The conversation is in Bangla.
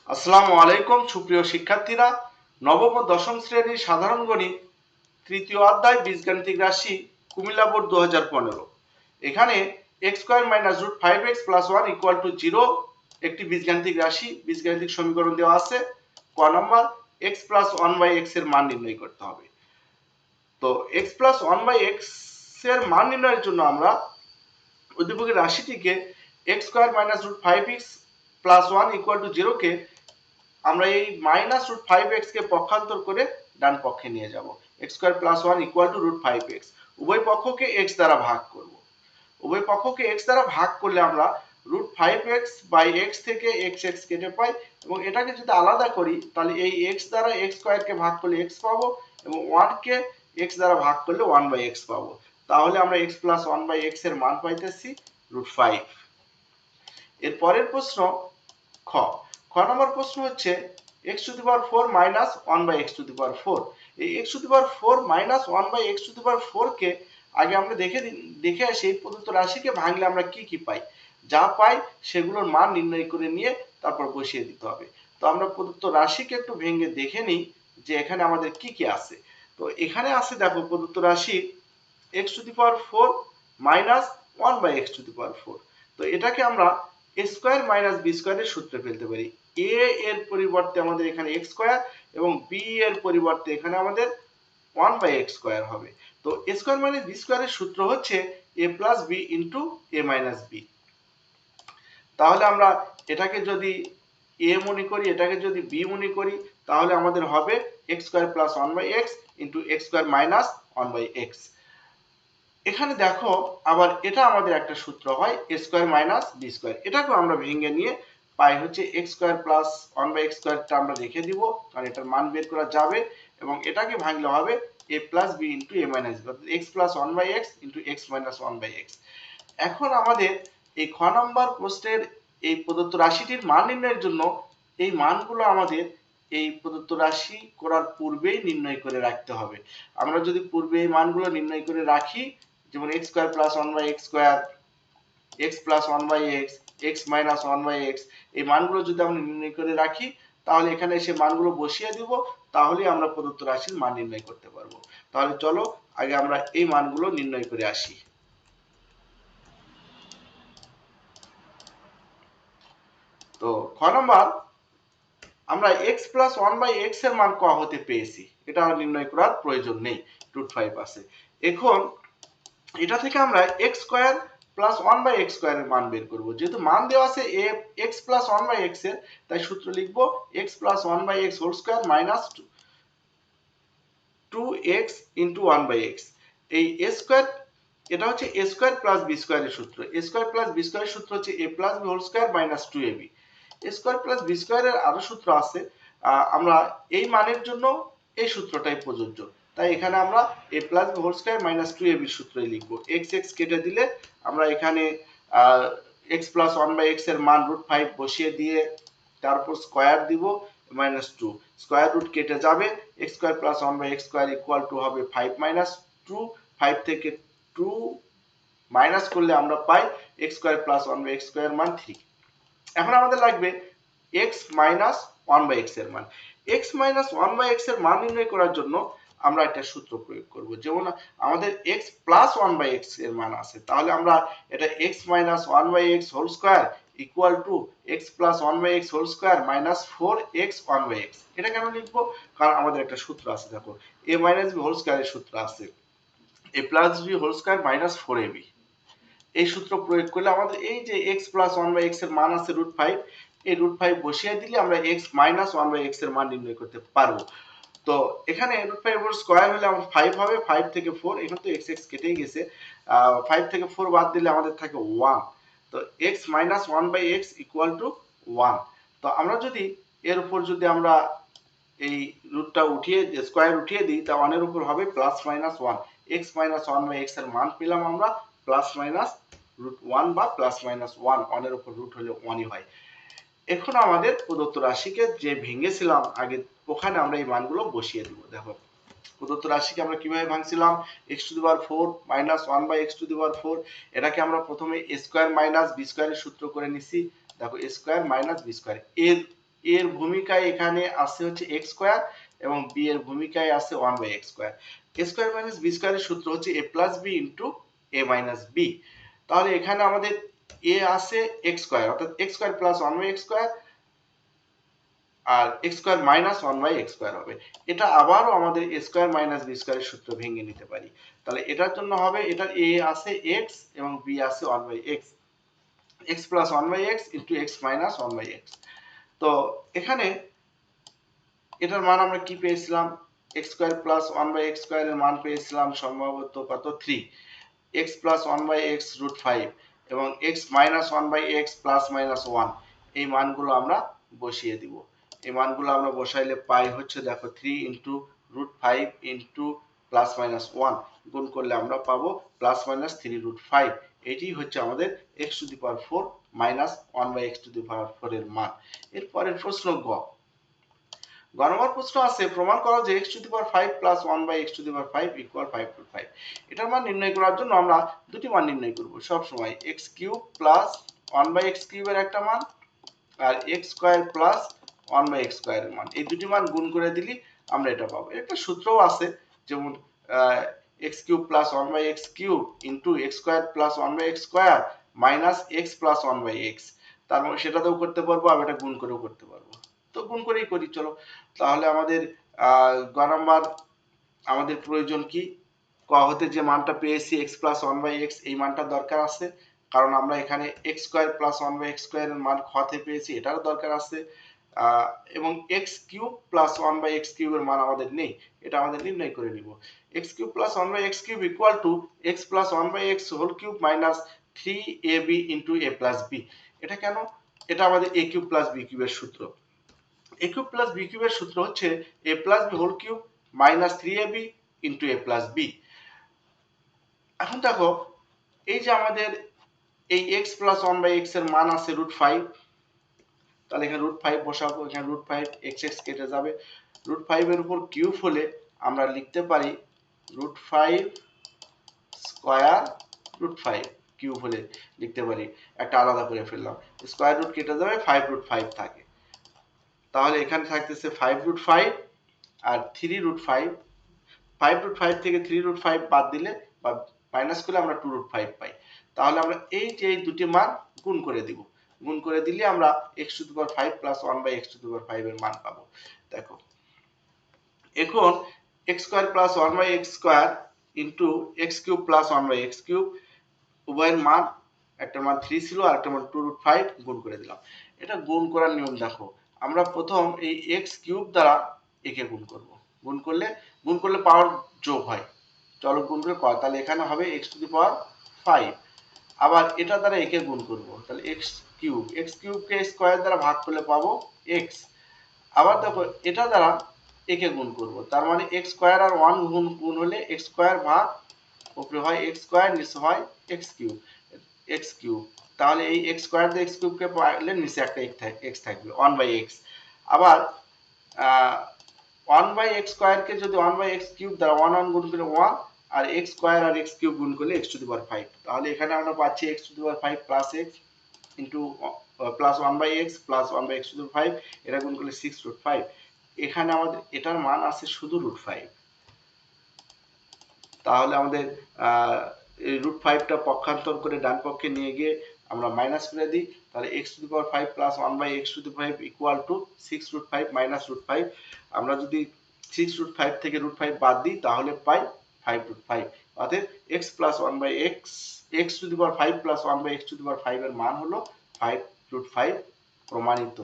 আসসালামু আলাইকুম সুপ্রিয় শিক্ষার্থীরা, নবম ও দশম শ্রেণীর সাধারণ গণিত তৃতীয় অধ্যায় বীজগাণিতিক রাশি কুমিল্লা বোর্ড 2015। এখানে x square minus root 5x plus 1 equal to 0 একটি বীজগাণিতিক রাশি, বীজগাণিতিক সমীকরণ দেওয়া আছে। ক নম্বর, x প্লাস 1 বাই x এর মান নির্ণয় করতে হবে। তো x প্লাস 1 বাই x এর মান নির্ণয়ের জন্য আমরা উদ্দীপকের রাশিটিকে x square minus root 5x plus 1 equal to 0 কে আমরা এই মাইনাস রুট 5x কে পক্ষান্তর করে ডান পক্ষে নিয়ে যাব। x square plus 1 equal to root 5x, উভয় পক্ষকে x দ্বারা ভাগ করব। উভয় পক্ষকে x দ্বারা ভাগ করলে আমরা রুট 5x বাই x থেকে x কেটে পাই, এবং এটাকে যদি আলাদা করি তাহলে এই x দ্বারা x স্কয়ারকে ভাগ করলে x পাবো, এবং 1 কে x দ্বারা ভাগ করলে 1 বাই x পাবো। তাহলে আমরা x প্লাস 1 বাই x এর মান পাইতেছি রুট 5। এর পরের প্রশ্ন খ। খ নম্বর প্রশ্ন হচ্ছে x to the power 4 minus 1 by x to the power 4। এই x to the power 4 minus 1 by x to the power 4 কে আগে আমরা দেখে আসি এই প্রদত্ত রাশিকে ভাঙলে আমরা কি কি পাই। যা পাই সেগুলোর মান নির্ণয় করে নিয়ে তারপর বসিয়ে দিতে হবে। তো আমরা প্রদত্ত রাশিকে একটু ভেঙে দেখে নিই যে এখানে আমাদের কি কি আছে। তো এখানে আছে, দেখো, প্রদত্ত রাশি x to the power 4 minus 1 by x to the power 4। তো এটাকে আমরা a স্কয়ার মাইনাস b স্কয়ারের সূত্রে ফেলতে পারি। a এর পরিবর্তে আমাদের এখানে x স্কয়ার এবং b এর পরিবর্তে এখানে আমাদের 1 বাই x স্কয়ার হবে। তো a স্কয়ার মাইনাস b স্কয়ারের সূত্র হচ্ছে a plus b into a minus b। তাহলে আমরা এটাকে যদি a মনে করি, এটাকে যদি b মনে করি, তাহলে আমাদের হবে x square plus 1 by x into x square minus 1 by x। এখানে দেখো আবার এটা আমাদের একটা সূত্র হয় a square minus b square. এটাকেও আমরা ভেঙে নিয়ে পাই হচ্ছে x square plus 1 by x স্কয়ারটা আমরা রেখে দিব, কারণ এটার মান বের করা যাবে, এবং এটাকে ভাঙলে হবে a plus b into a minus b, অর্থাৎ x plus 1 by x into x minus 1 by x। এখন আমাদের এই খ নম্বর প্রশ্নের এই প্রদত্ত রাশিটির মান নির্ণয়ের জন্য এই মানগুলো আমাদের এই প্রদত্ত রাশি করার পূর্বেই নির্ণয় করে রাখতে হবে। আমরা যদি পূর্বে এই মানগুলো নির্ণয় করে রাখি, যেমন x square plus 1 by x square, x plus 1 by x, x minus 1 by x, এই মানগুলো যদি আমরা নির্ণয় করে রাখি তাহলে এখানে এসে মানগুলো বসিয়ে দিব, তাহলেই আমরা প্রদত্ত রাশির মান নির্ণয় করতে পারবো। তাহলে চলো আগে আমরা এই মানগুলো নির্ণয় করে আসি। তো খ নম্বর, আমরা x প্লাস 1 বাই x এর মান ক হতে পেয়েছি, এটা আর নির্ণয় করার প্রয়োজন নেই, রুট 5 আছে। এখন এটা থেকে আমরা x square plus 1 by x স্কয়ারের মান বের করব। যেহেতু মান দেওয়া আছে x প্লাস 1 বাই x এর, তাই সূত্র লিখব x plus 1 by x whole square minus 2x into 1 by x। এই a স্কয়ার, এটা হচ্ছে a স্কয়ার প্লাস b স্কয়ারের সূত্র। a স্কয়ার প্লাস b স্কয়ারের সূত্র হচ্ছে a plus b whole square minus 2ab। a square plus b স্কয়ারের আরো সূত্র আছে, আমরা এই মানের জন্য এই সূত্রটাই প্রযোজ্য, তাই এখানে আমরা a plus b whole square minus 2ab এর সূত্রই লিখব। x x কেটে দিলে আমরা এখানে x প্লাস 1 বাই x এর মান রুট 5 বসিয়ে দিয়ে তারপর স্কয়ার দিব মাইনাস 2, স্কয়ার রুট কেটে যাবে, x square plus 1 by x square equal to হবে 5 মাইনাস 2, 5 থেকে 2 মাইনাস করলে আমরা পাই x square plus 1 by x square মান 3। এখন আমাদের লাগবে x মাইনাস 1 বাই x এর মান। x মাইনাস 1 বাই x এর মান নির্ণয় করার জন্য আমরা একটা সূত্র প্রয়োগ করব। যেমন আমাদের x প্লাস 1 বাই x এর মান আছে, তাহলে আমরা এটা x minus 1 by x whole square equal to x plus 1 by x whole square minus 4x 1 by x। এটা কেন লিখবো? কারণ আমাদের একটা সূত্র আছে, দেখো a মাইনাস b হোল স্কয়ারের সূত্র আছে a plus b whole square minus 4ab। এই সূত্র প্রয়োগ করলে আমাদের এই যে x প্লাস 1 বাই x এর মান আছে রুট 5, এই রুট 5 বসিয়ে দিলে আমরা x মাইনাস 1 বাই x এর মান নির্ণয় করতে পারবো। তো এখানে রুট 5 এর স্কয়ার হলে আমাদের 5 হবে, 5 থেকে 4, এখন তো x x কেটেই গেছে, 5 থেকে 4 বাদ দিলে আমাদের থাকে 1। তো x minus 1 by x equal to 1। তো আমরা যদি এর উপর যদি আমরা এই রুটটা উঠিয়ে স্কয়ার উঠিয়ে দিই, তা 1 এর উপর হবে plus minus 1, x minus 1 by x এর মান পেলাম আমরা প্লাস মাইনাস রুট 1 বা প্লাস মাইনাস 1, 1 এর উপর রুট হলে 1ই হয়। এখন আমাদের প্রদত্ত রাশিকে যে ভেঙেছিলাম আগে, ওখানে আমরা এই মানগুলো বসিয়ে দিব। দেখো প্রদত্ত রাশিকে আমরা কিভাবে ভাঙছিলাম, x to the power 4 minus 1 by x to the power 4, এটাকে আমরা প্রথমে a স্কয়ার মাইনাস b স্কয়ারের সূত্র করে নিছি। দেখো a square minus b square, এর এর ভূমিকায় এখানে আছে হচ্ছে x স্কয়ার এবং b এর ভূমিকায় আছে 1/x square. a square minus b স্কয়ারের সূত্র হচ্ছে a plus b into a minus b। তাহলে এখানে আমাদের a আছে x স্কয়ার অর্থাৎ x square plus 1/x square আর x square minus 1/x square হবে। এটা আবারও আমাদের a স্কয়ার মাইনাস b স্কয়ারের সূত্র ভেঙে নিতে পারি। তাহলে এটার জন্য হবে এটা a আছে x এবং b আছে 1/x, x plus 1/x into x minus 1/x। তো এখানে এটার মান আমরা কি পেয়েছিলাম, x স্কয়ার প্লাস 1/x স্কয়ারের মান পেয়েছিলাম সম্ভবত কত 3, x প্লাস 1/x রুট 5 এবং x minus 1/x plus minus 1, এই মানগুলো আমরা বসিয়ে দিব। এই মানগুলো আমরা বসাইলে পাই হচ্ছে দেখো 3 into root 5 into plus minus 1 গুণ করলে আমরা পাবো প্লাস মাইনাস 3 রুট 5। এটি হচ্ছে আমাদের x to the power 4 minus 1/x to the power 4 এর মান। এরপরের প্রশ্ন গ নম্বর প্রশ্ন আছে প্রমাণ করো যে x to the power 5 plus 1/x to the power 5 equal 5 root 5। এটার মান নির্ণয় করার জন্য আমরা দুটি মান নির্ণয় করব সব সময়, x কিউব প্লাস 1/x কিউবের একটা মান আর x স্কয়ার প্লাস 1/x স্কয়ারের মান, এই দুটি মান গুণ করে দিলে আমরা এটা পাবো। একটা সূত্রও আছে, যেমন x cube plus 1/x cube into x square plus 1/x square minus x plus 1/x, তার মানে সেটাতেও করতে পারবো, আবার এটা গুণ করেও করতে পারবো। তো গুণ করেই করি চলো। তাহলে আমাদের গ নাম্বার আমাদের প্রয়োজন কি, ক হতে যে মানটা পেয়েছি x প্লাস 1/x এই মানটা দরকার আছে, কারণ আমরা এখানে x স্কয়ার প্লাস 1/x স্কয়ারের মান খ থেকে পেয়েছি, এটারও দরকার আছে। এবং x কিউব প্লাস 1/x কিউবের মান আমাদের নেই, এটা আমাদের নির্ণয় করে নিব। x cube plus 1/x cube equal to x plus 1/x whole cube minus 3ab into a plus b। এটা কেন, এটা আমাদের a কিউব প্লাস b কিউবের সূত্র। a কিউব প্লাস b কিউবের সূত্র হচ্ছে a plus b whole cube minus 3ab into a plus b। এখন দেখো এই যে আমাদের এই x প্লাস 1/x এর মান আছে রুট 5, তাহলে এখানে রুট 5 বসাবো, এখানে রুট 5 x কেটে যাবে, রুট 5 এর উপর কিউব হলে আমরা লিখতে পারি রুট 5 স্কয়ার রুট 5 কিউব হলে লিখতে পারি, একটা আলাদা করে ফেললাম, স্কয়ার রুট কেটে যাবে 5 রুট 5 থাকে। তাহলে এখানে থাকতেছে 5 রুট 5 আর 3 রুট 5, 5 রুট 5 থেকে 3 রুট 5 বাদ দিলে বা মাইনাস করলে আমরা 2 রুট 5 পাই। তাহলে আমরা এই যে এই দুটি মান গুণ করে দিব, গুণ করে দিলে আমরা x to the power 5 plus 1/x to the power 5 এর মান পাবো। দেখো এখন x square plus 1/x square into x cube plus 1/x cube, উভয়ের মান একটা মান 3 ছিল আর একটা মান 2 রুট 5, গুণ করে দিলাম। এটা গুণ করার নিয়ম দেখো, আমরা প্রথম এই x কিউব দ্বারা একে গুণ করব, গুণ করলে পাওয়ার যোগ হয়, চলো গুণ করে কর, তাহলে এখানে হবে x টু দি পাওয়ার 5, আবার এটা দ্বারা একে গুণ করব, তাহলে x কিউবকে স্কয়ার দ্বারা ভাগ করলে পাবো x, আবার দেখো এটা দ্বারা একে গুণ করব, তার মানে x স্কয়ার আর 1 গুণ হলে x স্কয়ার ভাগ উপরে হয় x স্কয়ার নিচে হয় x কিউব, তাহলে এই x স্কয়ার দিয়ে x কিউবকে পাইলে নিচে একটা x থাকবে 1/x। আবার 1/x স্কয়ারকে যদি 1/x কিউব দ্বারা 1 গুণ করে 1 আর x স্কয়ার আর x কিউব গুণ করলে x টু দি পাওয়ার 5, তাহলে এখানে আমরা পাচ্ছি x to the power 5 plus x into plus 1/x plus 1/x to the power 5, এটা গুণ করলে 6 রুট 5। এখানে আমাদের এটার মান আছে শুধু রুট 5, তাহলে আমাদের এই রুট 5টা পক্ষান্তর করে ডান পক্ষে নিয়ে গিয়ে আমরা মাইনাস করে দিই, তাহলে x to the power 5 plus 1/x to the power 5 equal to 6 root 5 minus root 5। আমরা যদি 6 রুট 5 থেকে রুট 5 বাদ দিই তাহলে পাই 5 রুট 5। অতএব x plus 1/x, x to the power 5 plus 1/x to the power 5 এর মান হলো 5 রুট 5 প্রমাণিত।